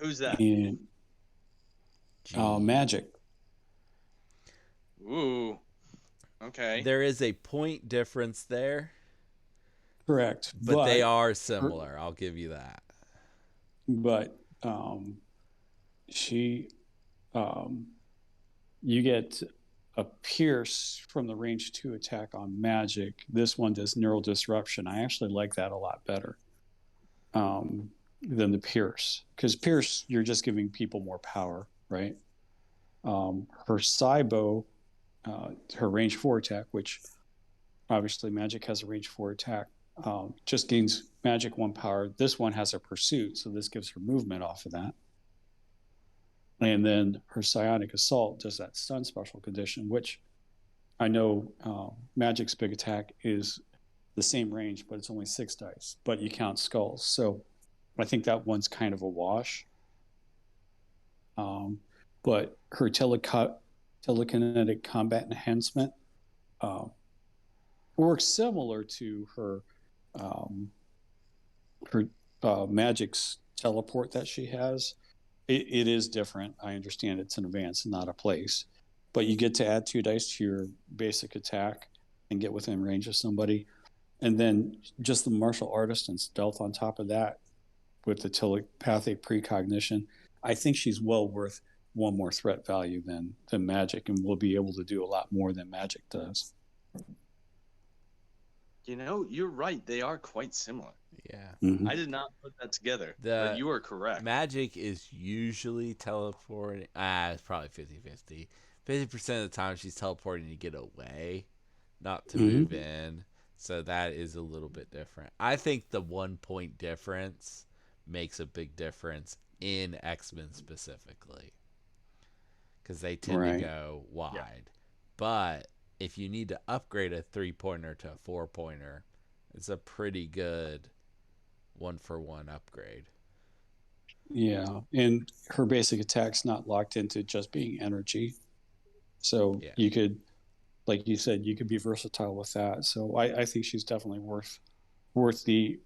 Who's that? and Gee. Magic. Ooh. Okay. There is a point difference there, Correct, but they are her, similar. I'll give you that. but she um, you get a pierce from the range 2 attack on Magic. This one does neural disruption. I actually like that a lot better than the pierce, because pierce you're just giving people more power, right? Her Cybo, her range 4 attack, which obviously Magic has a range 4 attack, just gains Magic 1 power. This one has a pursuit, so this gives her movement off of that. And then her Psionic Assault does that stun special condition, which I know Magic's big attack is the same range, but it's only 6 dice, but you count skulls. So I think that one's kind of a wash. But her telekinetic combat enhancement works similar to her Magic's teleport that she has. It is different. I understand it's an advance and not a place, but you get to add 2 dice to your basic attack and get within range of somebody, and then just the martial artist and stealth on top of that with the telepathic precognition. I think she's well worth one more threat value than Magic, and will be able to do a lot more than Magic does. You know, you're right. They are quite similar. Yeah. Mm-hmm. I did not put that together, but you are correct. Magic is usually teleporting. It's probably 50-50. 50% of the time she's teleporting to get away, not to move in. So that is a little bit different. I think the 1 point difference makes a big difference in X-Men specifically, because they tend to go wide. Yeah. But if you need to upgrade a 3-pointer to a 4-pointer, it's a pretty good 1-for-1 upgrade. Yeah, and her basic attack's not locked into just being energy. So you could, like you said, you could be versatile with that. So I think she's definitely worth the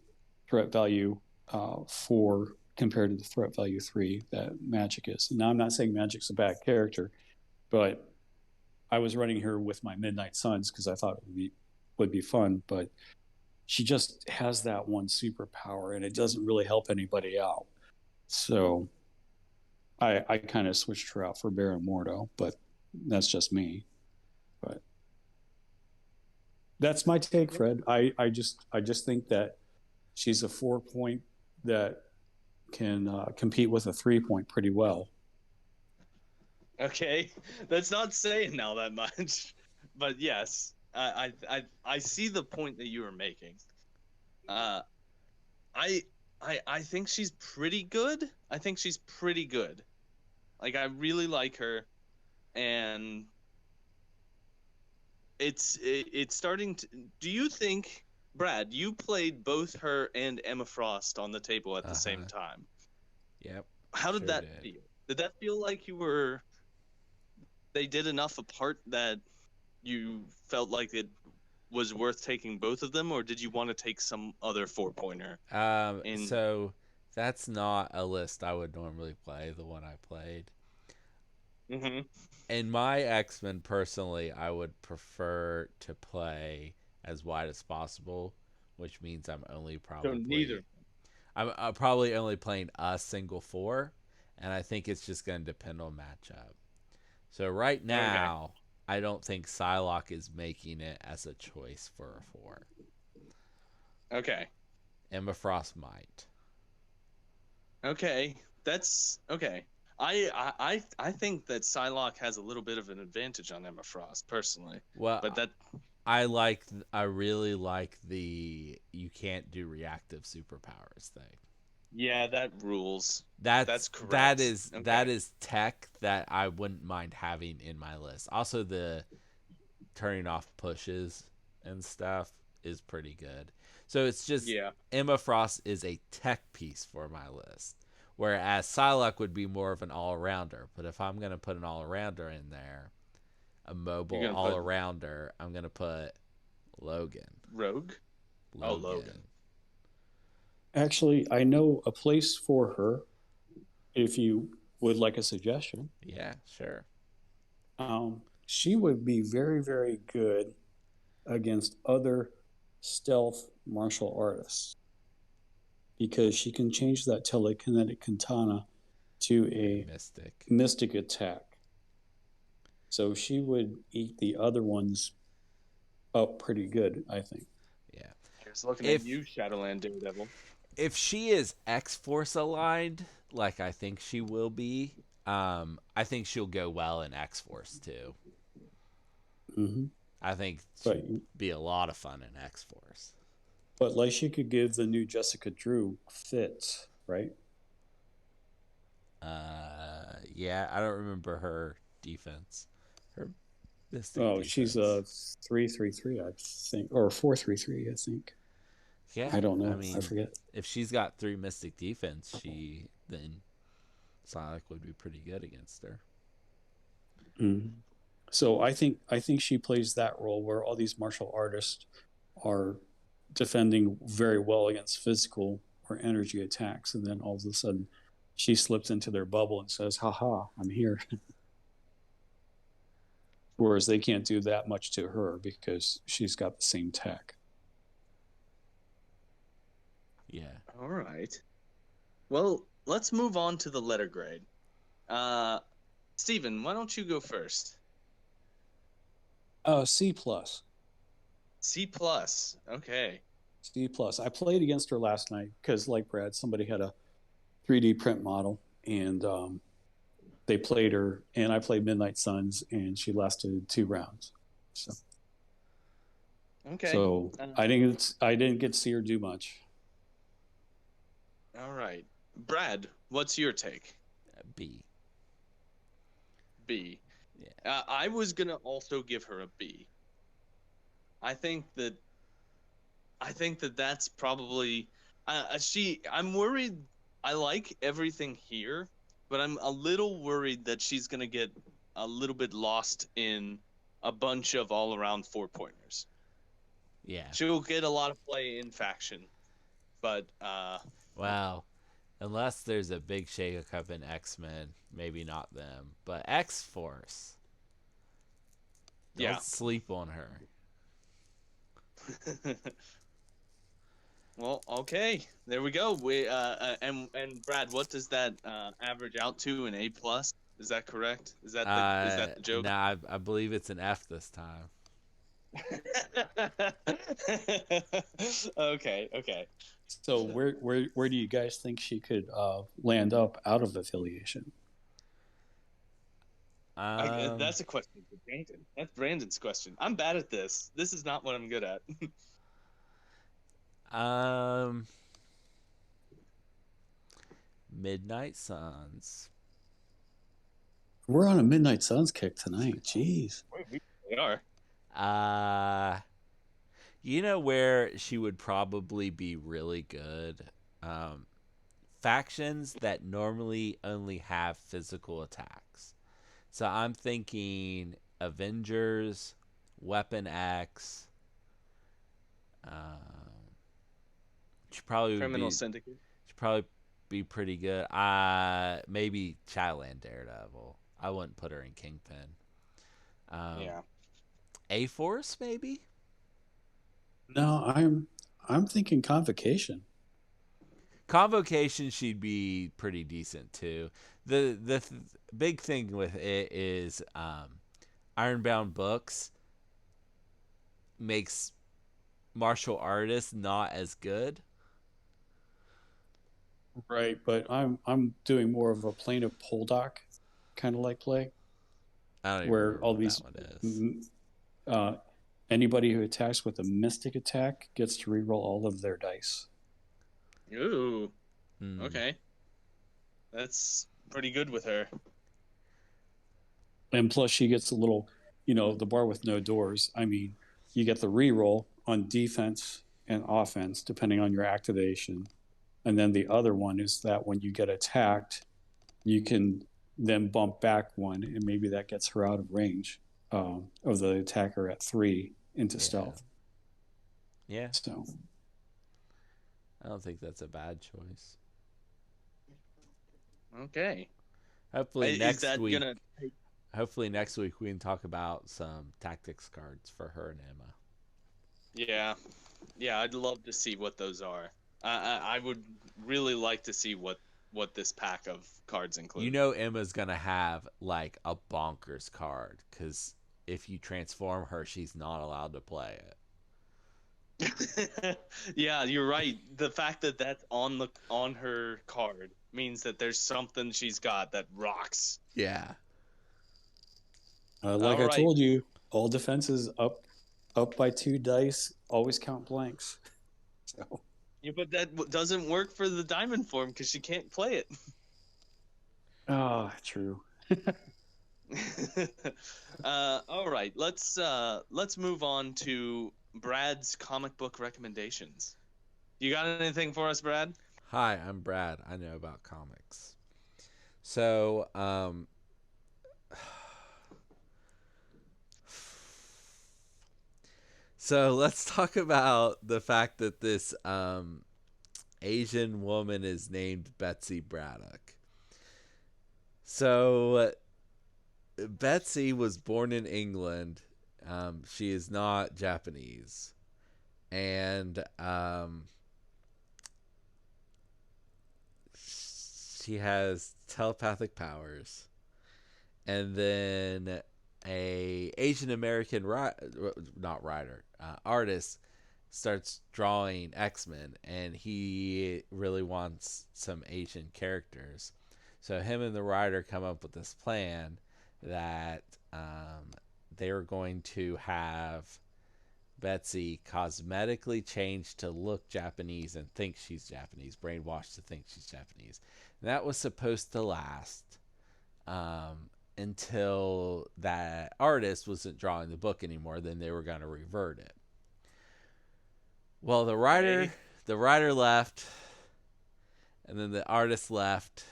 threat value 4 compared to the threat value 3 that Magic is. Now, I'm not saying Magic's a bad character, but I was running her with my Midnight Suns because I thought it would be fun, but she just has that one superpower, and it doesn't really help anybody out. So I kind of switched her out for Baron Mordo, but that's just me. But that's my take, Fred. I just think that she's a 4-point that can compete with a 3-point pretty well. Okay, that's not saying now that much, but yes, I see the point that you were making. I think she's pretty good. I think she's pretty good. Like, I really like her, and it's starting to. Do you think, Brad, you played both her and Emma Frost on the table at the same time? Yep. How did that feel? Did that feel like they did enough apart that you felt like it was worth taking both of them, or did you want to take some other 4-pointer? So that's not a list I would normally play, the one I played. Mm-hmm. In my X-Men, personally, I would prefer to play as wide as possible, which means I'm only probably... So neither. I'm probably only playing a single 4, and I think it's just going to depend on matchup. So right now, I don't think Psylocke is making it as a choice for a 4. Okay. Emma Frost might. Okay, that's okay. I think that Psylocke has a little bit of an advantage on Emma Frost, personally. Well, but that I really like the you can't do reactive superpowers thing. Yeah, that rules. That's correct. That is tech that I wouldn't mind having in my list. Also, the turning off pushes and stuff is pretty good. So it's just Emma Frost is a tech piece for my list, whereas Psylocke would be more of an all-arounder. But if I'm going to put an all-arounder in there, a mobile all-arounder, I'm going to put Logan. Rogue? Logan. Actually, I know a place for her, if you would like a suggestion, Yeah, sure. she would be very, very good against other stealth martial artists because she can change that telekinetic katana to a Mystic. mystic attack. So she would eat the other ones up pretty good, I think. Yeah. I was looking at If you, Shadowland Daredevil. if she is X Force aligned, like I think she will be, I think she'll go well in X Force too. Hmm. I think But she'd be a lot of fun in X Force. like she could give the new Jessica Drew fits, right? Yeah, I don't remember her defense. Her mystic Oh, she's defense. a 3-3-3, I think, or 4-3-3, I think. Yeah, I don't I know. I mean, forget. if she's got 3 mystic defense, she then Psylocke would be pretty good against her. Mm. So I think she plays that role where all these martial artists are defending very well against physical or energy attacks, and then all of a sudden she slips into their bubble and says, "Ha ha, I'm here." Whereas they can't do that much to her because she's got the same tech. Yeah. All right. Well, let's move on to the letter grade. Uh, Steven, why don't you go first? C plus. C plus. Okay. C plus. I played against her last night because, like Brad, somebody had a 3D print model, and they played her, and I played Midnight Suns, and she lasted 2 rounds. So, Okay. so I didn't get to see her do much. All right. Brad, what's your take? B. B. Yeah. I was gonna also give her a B. I think that that's probably I'm worried. I like everything here, but I'm a little worried that she's gonna get a little bit lost in a bunch of all around 4 pointers. Yeah. She'll get a lot of play in faction, but Well, unless there's a big shake up in X Men, maybe not them, but X Force. Don't yeah. sleep on her. Well, okay, there we go. And Brad, what does that average out to? An A plus? Is that correct? Is that the joke? Nah, I believe it's an F this time. Okay, okay. So where do you guys think she could land up out of affiliation? That's a question for Brandon. That's Brandon's question. I'm bad at this. This is not what I'm good at. Um, Midnight Suns. We're on a Midnight Suns kick tonight. Jeez. We are. Uh, you know where she would probably be really good? Um, Factions that normally only have physical attacks. So I'm thinking Avengers, Weapon X. She probably would Criminal be. Syndicate. She'd probably be pretty good. Maybe Shadowland Daredevil. I wouldn't put her in Kingpin. Yeah. A Force maybe. No, I'm thinking Convocation. Convocation, she'd be pretty decent too. The big thing with it is Ironbound Books makes martial artists not as good. Right, but I'm doing more of a plane of Poldock kind of like play, I don't even where remember all what that these one is. uh, anybody who attacks with a mystic attack gets to reroll all of their dice. Ooh. Hmm. Okay. That's pretty good with her. And plus, she gets a little, the bar with no doors. I mean, you get the reroll on defense and offense, depending on your activation. And then the other one is that when you get attacked, you can then bump back one, and maybe that gets her out of range of the attacker at 3 into Yeah. stealth. Yeah. So, I don't think that's a bad choice. Okay. Hopefully Is next that week. gonna? Hopefully next week we can talk about some tactics cards for her and Emma. Yeah, yeah. I'd love to see what those are. I would really like to see what this pack of cards You include. know Emma's gonna have like a bonkers card because if you transform her, she's not allowed to play it. Yeah, you're right. The fact that that's on her card means that there's something she's got that rocks. Yeah. Like All I right. told you, all defenses up by 2 dice. Always count blanks. So Yeah, but that doesn't work for the diamond form because she can't play true. it. All right. Let's move on to Brad's comic book recommendations. You got anything for us, Brad? Hi, I'm Brad. I know about comics. So, so let's talk about the fact that this Asian woman is named Betsy Braddock. So, Betsy was born in England. She is not Japanese. And she has telepathic powers. And then a Asian American artist starts drawing X-Men, and he really wants some Asian characters. So him and the writer come up with this plan that they're going to have Betsy cosmetically changed to look Japanese and think she's Japanese, brainwashed to think she's Japanese. And that was supposed to last until that artist wasn't drawing the book anymore. Then they were going to revert it. Well, Okay. the writer left, and then the artist left,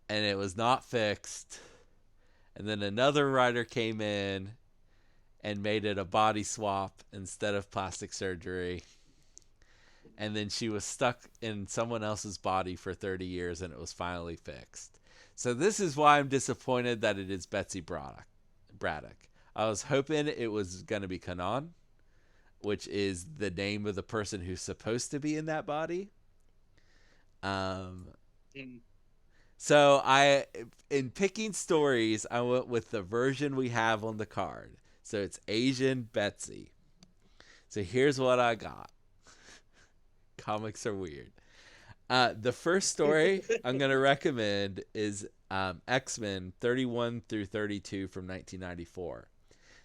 and it was not fixed. And then another writer came in and made it a body swap instead of plastic surgery. And then she was stuck in someone else's body for 30 years, and it was finally fixed. So this is why I'm disappointed that it is Betsy Braddock. I was hoping it was going to be Kanan, which is the name of the person who's supposed to be in that body. Um, Mm. so in picking stories, I went with the version we have on the card. So it's Asian Betsy. So here's what I got. Comics are weird. The first story I'm going to recommend is X-Men 31 through 32 from 1994.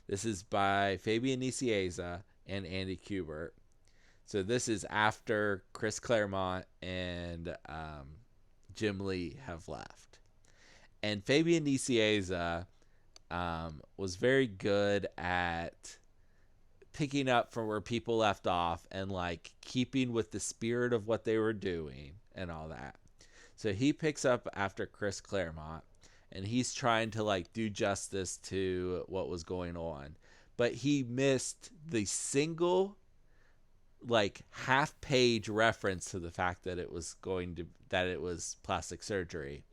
This is by Fabian Nicieza and Andy Kubert. So this is after Chris Claremont and Jim Lee have left. And Fabian Nicieza was very good at picking up from where people left off and like keeping with the spirit of what they were doing and all that. So he picks up after Chris Claremont, and he's trying to like do justice to what was going on. But he missed the single like half page reference to the fact that it was plastic surgery.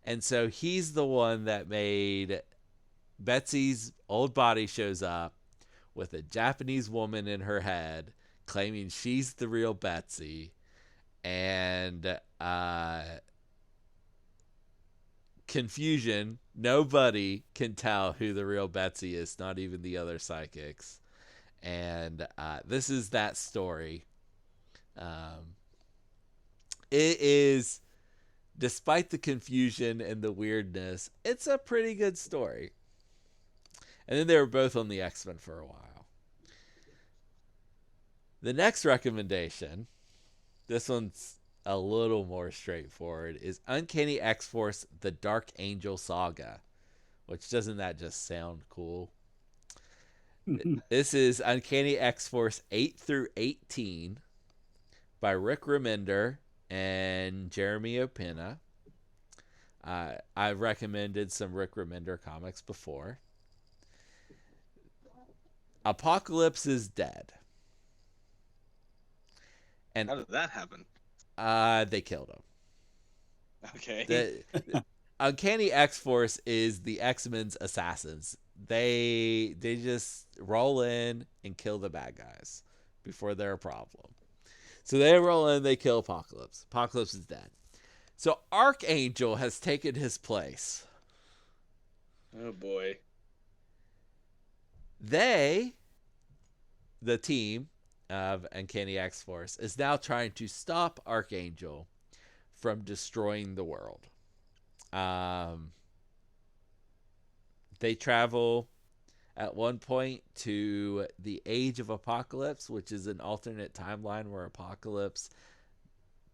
And so he's the one that made Betsy's old body shows up with a Japanese woman in her head claiming she's the real Betsy, and confusion. Nobody can tell who the real Betsy is, not even the other psychics. And this is that story. It is, despite the confusion and the weirdness, it's a pretty good story. And then they were both on the X-Men for a while. The next recommendation, this one's a little more straightforward, is Uncanny X-Force: The Dark Angel Saga. Which, doesn't that just sound cool? This is Uncanny X-Force 8 through 18 by Rick Remender and Jeremy Opena. I've recommended some Rick Remender comics before. Apocalypse is dead. And How did that happen? they killed him. Okay. The Uncanny X-Force is the X-Men's assassins. They just roll in and kill the bad guys before they're a problem. So they roll in, they kill Apocalypse. Apocalypse is dead. So Archangel has taken his place. Oh boy. The team of Uncanny X-Force, is now trying to stop Archangel from destroying the world. They travel at one point to the Age of Apocalypse, which is an alternate timeline where Apocalypse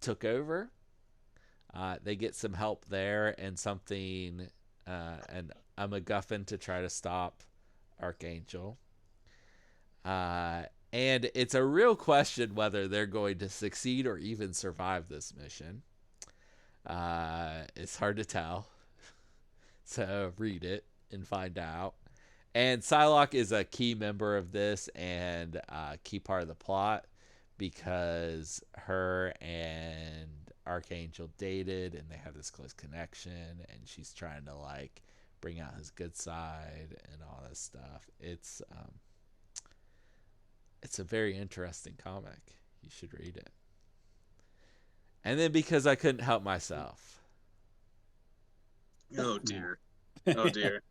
took over. They get some help there and something, and a MacGuffin to try to stop Archangel. And it's a real question whether they're going to succeed or even survive this mission. It's hard to tell. So read it and find out. And Psylocke is a key member of this and a key part of the plot because her and Archangel dated and they have this close connection, and she's trying to like bring out his good side and all this stuff. It's a very interesting comic. You should read it. And then because I couldn't help myself. Oh dear. Oh dear.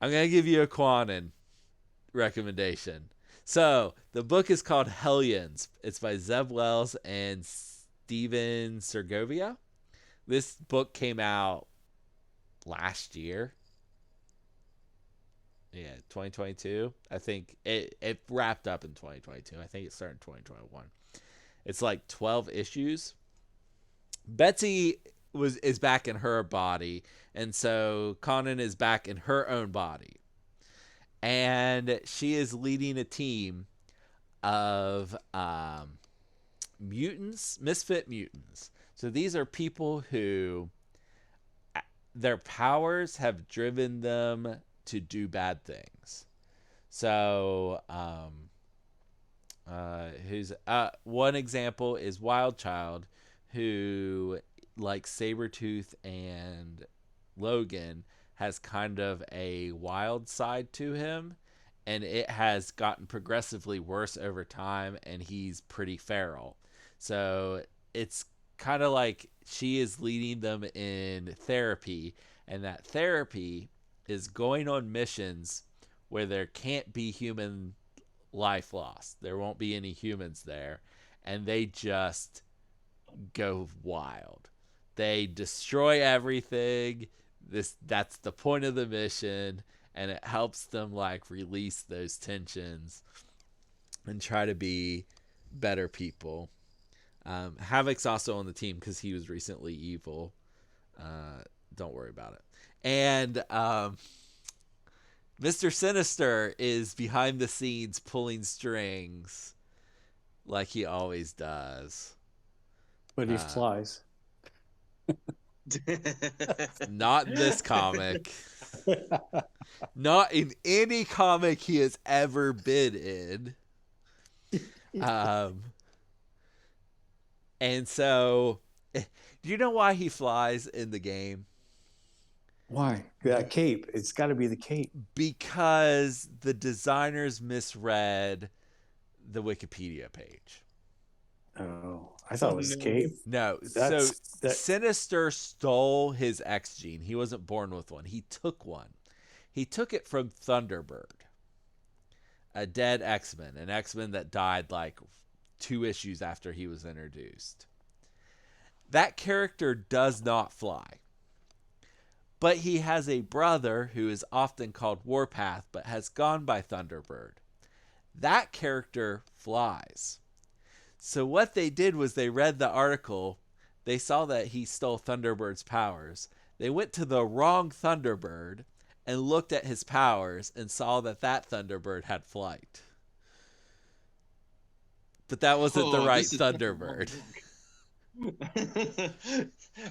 I'm going to give you a Quanon recommendation. So, the book is called Hellions. It's by Zeb Wells and Steven Segovia. This book came out last year. Yeah, 2022. I think it wrapped up in 2022. I think it started in 2021. It's like 12 issues. Betsy is back in her body, and so Conan is back in her own body. And she is leading a team of mutants, misfit mutants. So these are people who their powers have driven them to do bad things. So one example is Wild Child, who, like Sabretooth and Logan, has kind of a wild side to him, and it has gotten progressively worse over time, and he's pretty feral. So it's kind of like she is leading them in therapy, and that therapy is going on missions where there can't be human life lost. There won't be any humans there, and they just go wild. They destroy everything. That's the point of the mission, and it helps them like release those tensions and try to be better people. Havoc's also on the team because he was recently evil. Don't worry about it. And Mr. Sinister is behind the scenes pulling strings like he always does. But he flies. Not in this comic. Not in any comic he has ever been in. And so, do you know why he flies in the game? Why? That cape. It's got to be the cape. Because the designers misread the Wikipedia page. Oh, I thought it was cape. No, Sinister stole his X gene. He wasn't born with one. He took one. He took it from Thunderbird, a dead X-Men, an X-Men that died like 2 issues after he was introduced. That character does not fly. But he has a brother who is often called Warpath, but has gone by Thunderbird. That character flies. So what they did was they read the article. They saw that he stole Thunderbird's powers. They went to the wrong Thunderbird and looked at his powers and saw that Thunderbird had flight. But that wasn't the right Thunderbird.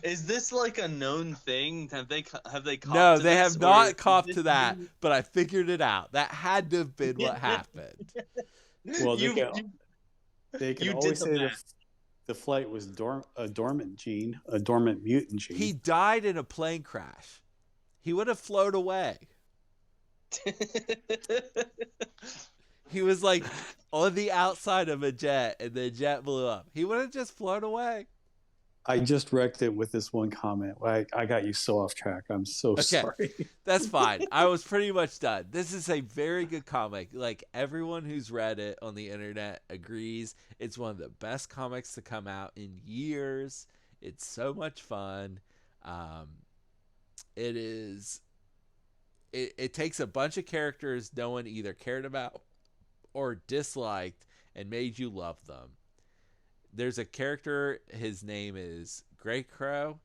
Is this like a known thing? Have they copped No, to they this, have not or copped is to this that, new? but I figured it out. That had to have been what happened. Well, they can You always did the say math. the flight was a dormant gene, a dormant mutant gene. He died in a plane crash. He would have flown away. He was like on the outside of a jet, and the jet blew up. He would have just flown away. I just wrecked it with this one comment. I got you so off track. I'm so sorry. That's fine. I was pretty much done. This is a very good comic. Like, everyone who's read it on the internet agrees it's one of the best comics to come out in years. It's so much fun. It is. It takes a bunch of characters no one either cared about or disliked and made you love them. There's a character, his name is Grey Crow.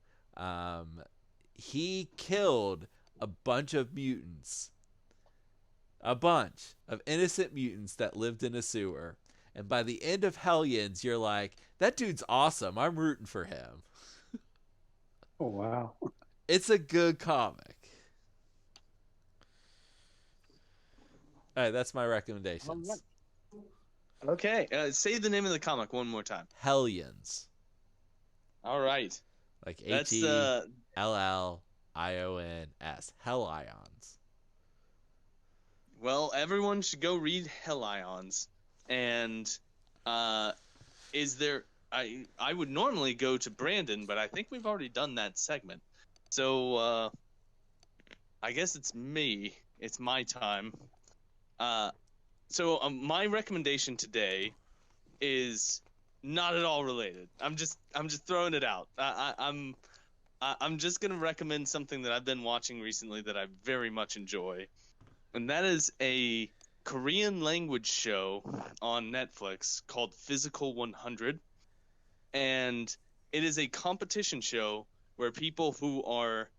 He killed a bunch of mutants. A bunch of innocent mutants that lived in a sewer. And by the end of Hellions, you're like, that dude's awesome. I'm rooting for him. Oh, wow. It's a good comic. All right, that's my recommendations. Okay, say the name of the comic one more time. Hellions. All right. Like That's Hellions. Hellions. Well, everyone should go read Hellions. And is there I would normally go to Brandon, but I think we've already done that segment. So I guess it's me. It's my time. So my recommendation today is not at all related. I'm just throwing it out. I'm just gonna recommend something that I've been watching recently that I very much enjoy, and that is a Korean language show on Netflix called Physical 100, and it is a competition show where people who are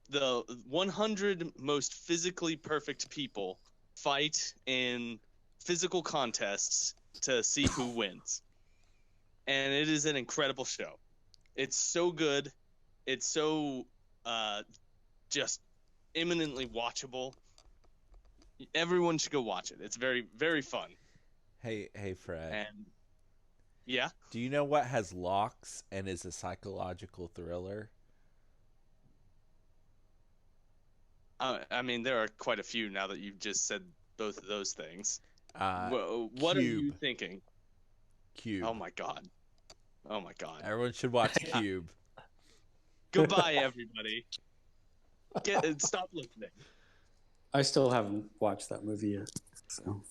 the 100 most physically perfect people fight in physical contests to see who wins. And it is an incredible show. It's so good. It's so just eminently watchable. Everyone should go watch it. It's very, very fun. Hey, Fred. And yeah. Do you know what has locks and is a psychological thriller? I mean, there are quite a few now that you've just said both of those things. What are Cube. you thinking? Cube. Oh my god. Oh my god. Everyone should watch Cube. Goodbye, everybody. Stop listening. I still haven't watched that movie yet. So